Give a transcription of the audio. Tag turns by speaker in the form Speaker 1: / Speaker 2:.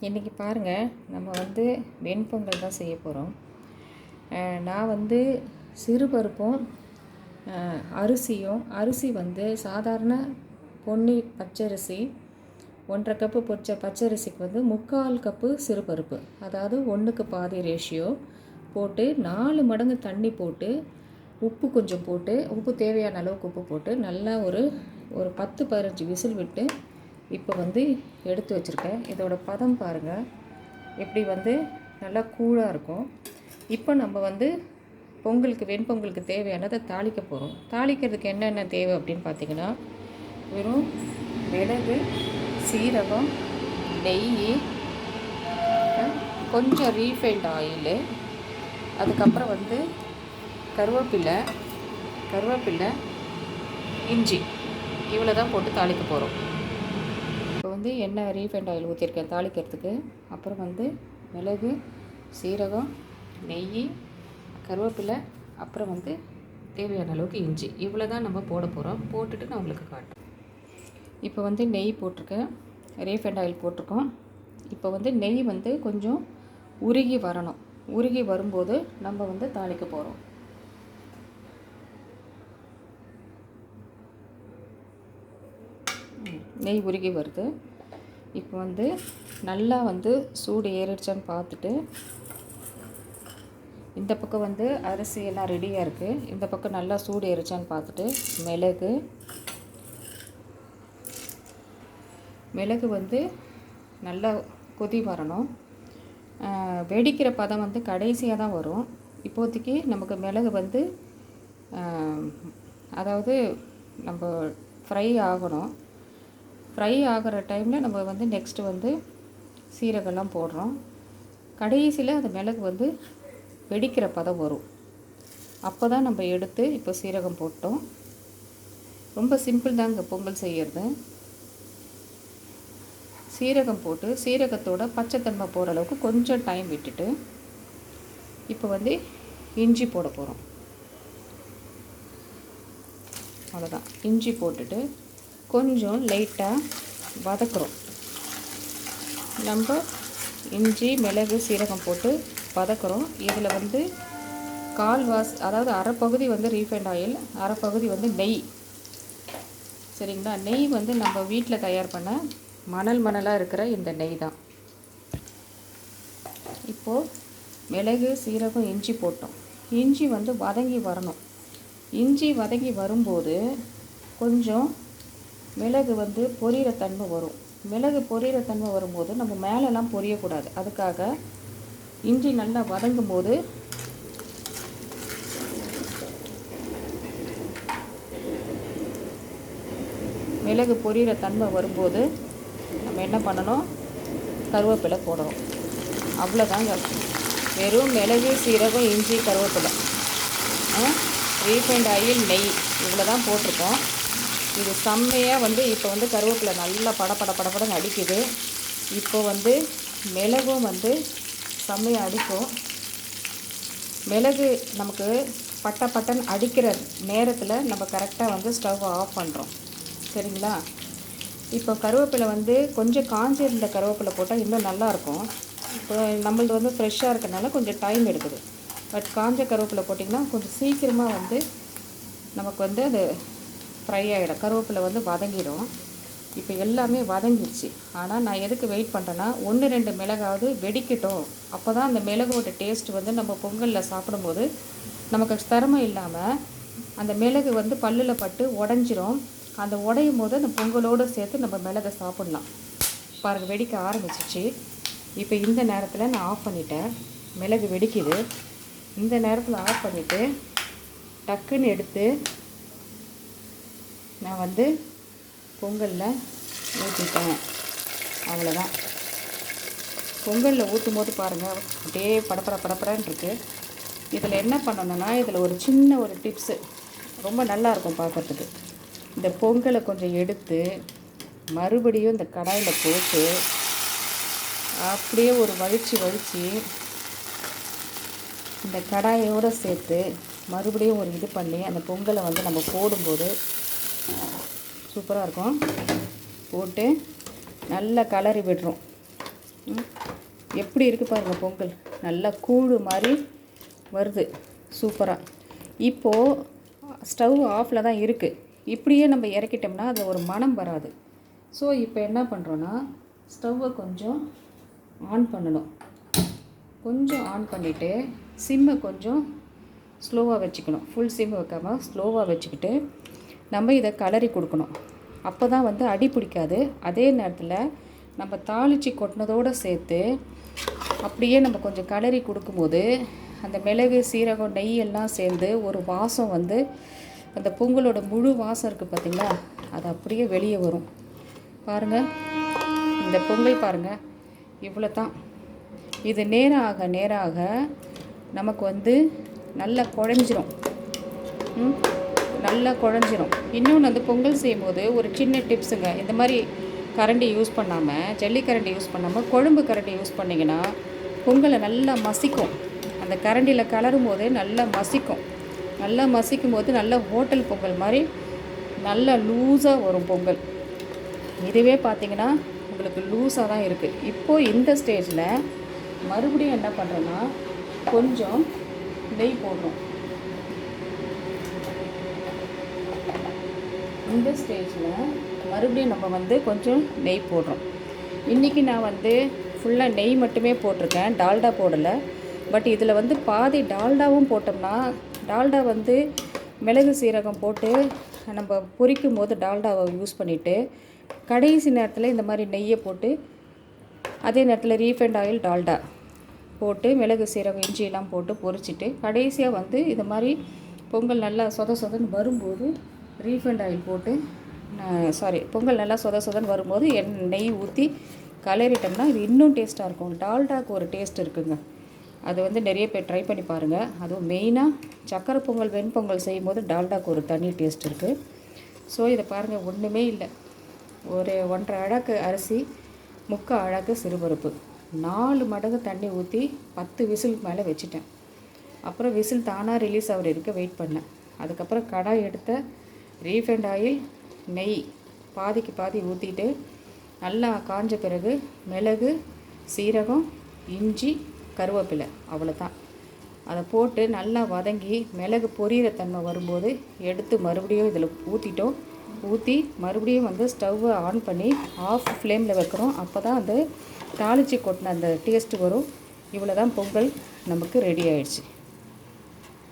Speaker 1: இன்றைக்கி பாருங்கள், நம்ம வந்து வெண்பொங்கல் தான் செய்ய போகிறோம். நான் வந்து சிறுபருப்பும் அரிசி வந்து சாதாரண பொன்னி பச்சரிசி 1.5 கப்பு பச்சரிசிக்கு வந்து 3/4 கப்பு சிறுபருப்பு, அதாவது 1க்கு பாதி ரேஷியோ போட்டு 4 மடங்கு தண்ணி போட்டு உப்பு கொஞ்சம் போட்டு, உப்பு தேவையான அளவுக்கு உப்பு போட்டு நல்லா ஒரு 10-15 விசில் விட்டு இப்போ வந்து எடுத்து வச்சுருக்கேன். இதோட பதம் பாருங்கள், எப்படி வந்து நல்லா கூழாக இருக்கும். இப்போ நம்ம வந்து வெண்பொங்கலுக்கு தேவையானதை தாளிக்க போகிறோம். தாளிக்கிறதுக்கு என்னென்ன தேவை அப்படின்னு பார்த்திங்கன்னா, வெறும் மிளகு, சீரகம், நெய், கொஞ்சம் ரீஃபைண்ட் ஆயிலு, அதுக்கப்புறம் வந்து கருவேப்பிலை, இஞ்சி, இவ்வளோ தான் போட்டு தாளிக்க போகிறோம். இப்போ வந்து எண்ணெய் ரீஃபைண்ட் ஆயில் ஊற்றிருக்கேன் தாளிக்கிறதுக்கு. அப்புறம் வந்து மிளகு, சீரகம், நெய், கருவேப்பிலை, அப்புறம் வந்து தேவையான அளவுக்கு இஞ்சி, இவ்வளோ தான் நம்ம போட போகிறோம். போட்டுட்டு நான் உங்களுக்கு காட்டுறேன். இப்போ வந்து நெய் போட்டிருக்கேன், ரீஃபைண்ட் ஆயில் போட்டிருக்கோம். இப்போ வந்து நெய் வந்து கொஞ்சம் உருகி வரணும். உருகி வரும்போது நம்ம வந்து தாளிக்க போகிறோம். நெய் உருகி வருது. இப்போ வந்து நல்லா வந்து சூடு ஏறிடுச்சான்னு பார்த்துட்டு, இந்த பக்கம் வந்து அரிசி எல்லாம் ரெடியாக இருக்குது. இந்த பக்கம் நல்லா சூடு ஏறிச்சான்னு பார்த்துட்டு மிளகு வந்து நல்லா கொதி வரணும். வெடிக்கிற பதம் வந்து கடைசியாக தான் வரும். இப்போதைக்கு நமக்கு மிளகு வந்து அதாவது நம்ம ஃப்ரை ஆகணும். ஃப்ரை ஆகிற டைமில் நம்ம வந்து நெக்ஸ்ட்டு வந்து சீரகம்லாம் போடுறோம். கடைசியில் அந்த மிளகு வந்து வெடிக்கிற பதம் வரும். அப்போ தான் நம்ம எடுத்து இப்போ சீரகம் போட்டோம். ரொம்ப சிம்பிள் தாங்க பொங்கல் செய்கிறது. சீரகம் போட்டு சீரகத்தோட பச்சைத்தன்மை போகிற அளவுக்கு கொஞ்சம் டைம் விட்டுட்டு இப்போ வந்து இஞ்சி போட போகிறோம். அவ்வளோதான். இஞ்சி போட்டுட்டு கொஞ்சம் லைட்டாக வதக்குறோம். நம்ம இஞ்சி, மிளகு, சீரகம் போட்டு வதக்குறோம். இதில் வந்து அதாவது அரை பகுதி வந்து ரீஃபைண்ட் ஆயில், அரை பகுதி வந்து நெய். சரிங்களா? நெய் வந்து நம்ம வீட்டில் தயார் பண்ண மணலாக இருக்கிற இந்த நெய் தான். இப்போது மிளகு, சீரகம், இஞ்சி போட்டோம். இஞ்சி வந்து வதங்கி வரணும். இஞ்சி வதங்கி வரும்போது கொஞ்சம் மிளகு வந்து பொரியிற தன்மை வரும். மிளகு பொரியிற தன்மை வரும்போது நம்ம மேலெல்லாம் பொரியக்கூடாது. அதுக்காக இஞ்சி நல்லா வதங்கும் போது மிளகு பொரியிற தன்மை வரும்போது நம்ம என்ன பண்ணணும், கருவேப்பிலை போடணும். அவ்வளோதாங்க. வெறும் மிளகு, சீரகம், இஞ்சி, கருவேப்பிலை, ரீஃபைண்ட் ஆயில், நெய், இவ்வளோ தான் போட்டிருக்கோம். இது செம்மையாக வந்து இப்போ வந்து கருவேப்பிலை நல்லா படப்படன்னு அடிக்குது. இப்போ வந்து மிளகும் வந்து செம்மையாக அடிக்கும். மிளகு நமக்கு பட்டன்னு அடிக்கிற நேரத்தில் நம்ம கரெக்டாக வந்து ஸ்டவ் ஆஃப் பண்ணுறோம். சரிங்களா? இப்போ கருவேப்பிலை வந்து கொஞ்சம் காஞ்சிருந்த கருவேப்பிலை போட்டால் இன்னும் நல்லாயிருக்கும். இப்போ நம்மளது வந்து ஃப்ரெஷ்ஷாக இருக்கனால கொஞ்சம் டைம் எடுக்குது. பட் காஞ்ச கருவேப்பிலை போட்டிங்கன்னா கொஞ்சம் சீக்கிரமாக வந்து நமக்கு வந்து அது ஃப்ரை ஆகிடும். கருவேப்பிலை வந்து வதங்கிடும். இப்போ எல்லாமே வதங்கிடுச்சு. ஆனால் நான் எதுக்கு வெயிட் பண்ணுறேன்னா, 1-2 மிளகாவது வெடிக்கட்டும். அப்போ தான் அந்த மிளகோட டேஸ்ட் வந்து நம்ம பொங்கலில் சாப்பிடும்போது நமக்கு சிரமம் இல்லாமல் அந்த மிளகு வந்து பல்லில் பட்டு உடஞ்சிரும். அந்த உடையும் போது அந்த பொங்கலோடு சேர்த்து நம்ம மிளகை சாப்பிட்லாம். பாருங்கள், வெடிக்க ஆரம்பிச்சிச்சு. இப்போ இந்த நேரத்தில் நான் ஆஃப் பண்ணிட்டேன். மிளகு வெடிக்குது. இந்த நேரத்தில் ஆஃப் பண்ணிவிட்டு டக்குன்னு எடுத்து நான் வந்து பொங்கலில் ஊற்றிட்டேன். அவ்வளோதான். பொங்கலில் ஊற்றும் போது பாருங்கள், அப்படியே படப்படன்னு இருக்குது. இதில் என்ன பண்ணணுன்னா, இதில் ஒரு சின்ன டிப்ஸு ரொம்ப நல்லாயிருக்கும் பார்க்குறதுக்கு. இந்த பொங்கலை கொஞ்சம் எடுத்து மறுபடியும் இந்த கடாயில் போட்டு அப்படியே ஒரு வழித்து இந்த கடாயோடு சேர்த்து மறுபடியும் ஒரு இது பண்ணி அந்த பொங்கலை வந்து நம்ம போடும்போது சூப்பராக இருக்கும். போட்டு நல்லா கலரி விடுறோம். எப்படி இருக்குது பாருங்கள் பொங்கல். நல்லா கூழு மாதிரி வருது சூப்பராக. இப்போது ஸ்டவ் ஆஃபில் தான் இருக்குது. இப்படியே நம்ம இறக்கிட்டோம்னா அது ஒரு மணம் வராது. ஸோ இப்போ என்ன பண்ணுறோன்னா ஸ்டவ்வை கொஞ்சம் ஆன் பண்ணணும். கொஞ்சம் ஆன் பண்ணிவிட்டு சிம்மை கொஞ்சம் ஸ்லோவாக வச்சுக்கணும். ஃபுல் சிம் வைக்காமல் ஸ்லோவாக வச்சுக்கிட்டு நம்ம இதை கலரி கொடுக்கணும். அப்போ தான் வந்து அடி பிடிக்காது. அதே நேரத்தில் நம்ம தாளித்து கொட்டினதோடு சேர்த்து அப்படியே நம்ம கொஞ்சம் கலரி கொடுக்கும்போது அந்த மிளகு, சீரகம், நெய் எல்லாம் சேர்ந்து ஒரு வாசம் வந்து அந்த பொங்கலோட முழு வாசம் இருக்குது பார்த்திங்களா, அது அப்படியே வெளியே வரும். பாருங்கள், இந்த பொங்கல் பாருங்கள், இவ்வளோ தான். இது நேரம் ஆக நமக்கு வந்து நல்லா குழஞ்சிரும். நல்லா குழஞ்சிரும். இன்னொன்று அந்த பொங்கல் செய்யும்போது ஒரு சின்ன டிப்ஸுங்க. இந்த மாதிரி கரண்டி யூஸ் பண்ணாமல், ஜல்லி கரண்டி யூஸ் பண்ணாமல் குழம்பு கரண்டி யூஸ் பண்ணிங்கன்னா பொங்கலை நல்லா மசிக்கும். அந்த கரண்டியில் கலரும் போதே நல்லா மசிக்கும். நல்லா மசிக்கும் போது நல்லா ஹோட்டல் பொங்கல் மாதிரி நல்லா லூஸாக வரும் பொங்கல். இதுவே பார்த்திங்கன்னா உங்களுக்கு லூஸாக தான் இருக்குது. இப்போது இந்த ஸ்டேஜில் மறுபடியும் என்ன பண்ணுறோன்னா கொஞ்சம் நெய் போடுறோம். இந்த ஸ்டேஜில் மறுபடியும் நம்ம வந்து கொஞ்சம் நெய் போடுறோம். இன்றைக்கி நான் வந்து ஃபுல்லாக நெய் மட்டுமே போட்டிருக்கேன், டால்டா போடலை. பட் இதில் வந்து பாதி டால்டாவும் போட்டோம்னா, டால்டா வந்து மிளகு சீரகம் போட்டு நம்ம பொரிக்கும் போது டால்டாவை யூஸ் பண்ணிவிட்டு கடைசி நேரத்தில் இந்த மாதிரி நெய்யை போட்டு அதே நேரத்தில் ரீஃபைண்ட் ஆயில், டால்டா போட்டு மிளகு சீரகம், இஞ்சியெல்லாம் போட்டு பொரிச்சிட்டு கடைசியாக வந்து இது மாதிரி பொங்கல் நல்லா சொதன்னு வரும்போது ரீஃபைண்ட் ஆயில் போட்டு பொங்கல் நல்லா சொதன்னு வரும்போது நெய் ஊற்றி கலரிட்டோம்னா இது இன்னும் டேஸ்ட்டாக இருக்கும். டால்டாவுக்கு ஒரு டேஸ்ட் இருக்குதுங்க. அது வந்து நிறைய பேர் ட்ரை பண்ணி பாருங்கள். அதுவும் மெயினாக சக்கரை பொங்கல், வெண்பொங்கல் செய்யும் போது டால்டாவுக்கு ஒரு தனி டேஸ்ட் இருக்குது. ஸோ இதை பாருங்கள், ஒன்றுமே இல்லை. ஒரு 1.5 அழகு அரிசி, 3/4 அழகு சிறுபருப்பு, 4 மடங்கு தண்ணி ஊற்றி 10 விசிலுக்கு மேலே வச்சுட்டேன். அப்புறம் விசில் தானாக ரிலீஸ் ஆகிற இருக்க வெயிட் பண்ணேன். அதுக்கப்புறம் கடாய் எடுத்த ரீஃபைண்ட் ஆயில், நெய் பாதிக்கு பாதி ஊற்றிட்டு நல்லா காஞ்ச பிறகு மிளகு, சீரகம், இஞ்சி, கருவேப்பிலை, அவ்வளோதான். அதை போட்டு நல்லா வதங்கி மிளகு பொரியிற தன்மை வரும்போது எடுத்து மறுபடியும் இதில் ஊற்றி மறுபடியும் வந்து ஸ்டவ்வை ஆன் பண்ணி ஆஃப் ஃப்ளேமில் வைக்கிறோம். அப்போ தான் அந்த தாளித்து கொட்டின அந்த டேஸ்ட்டு வரும். இவ்வளோ தான் பொங்கல் நமக்கு ரெடி ஆயிடுச்சு.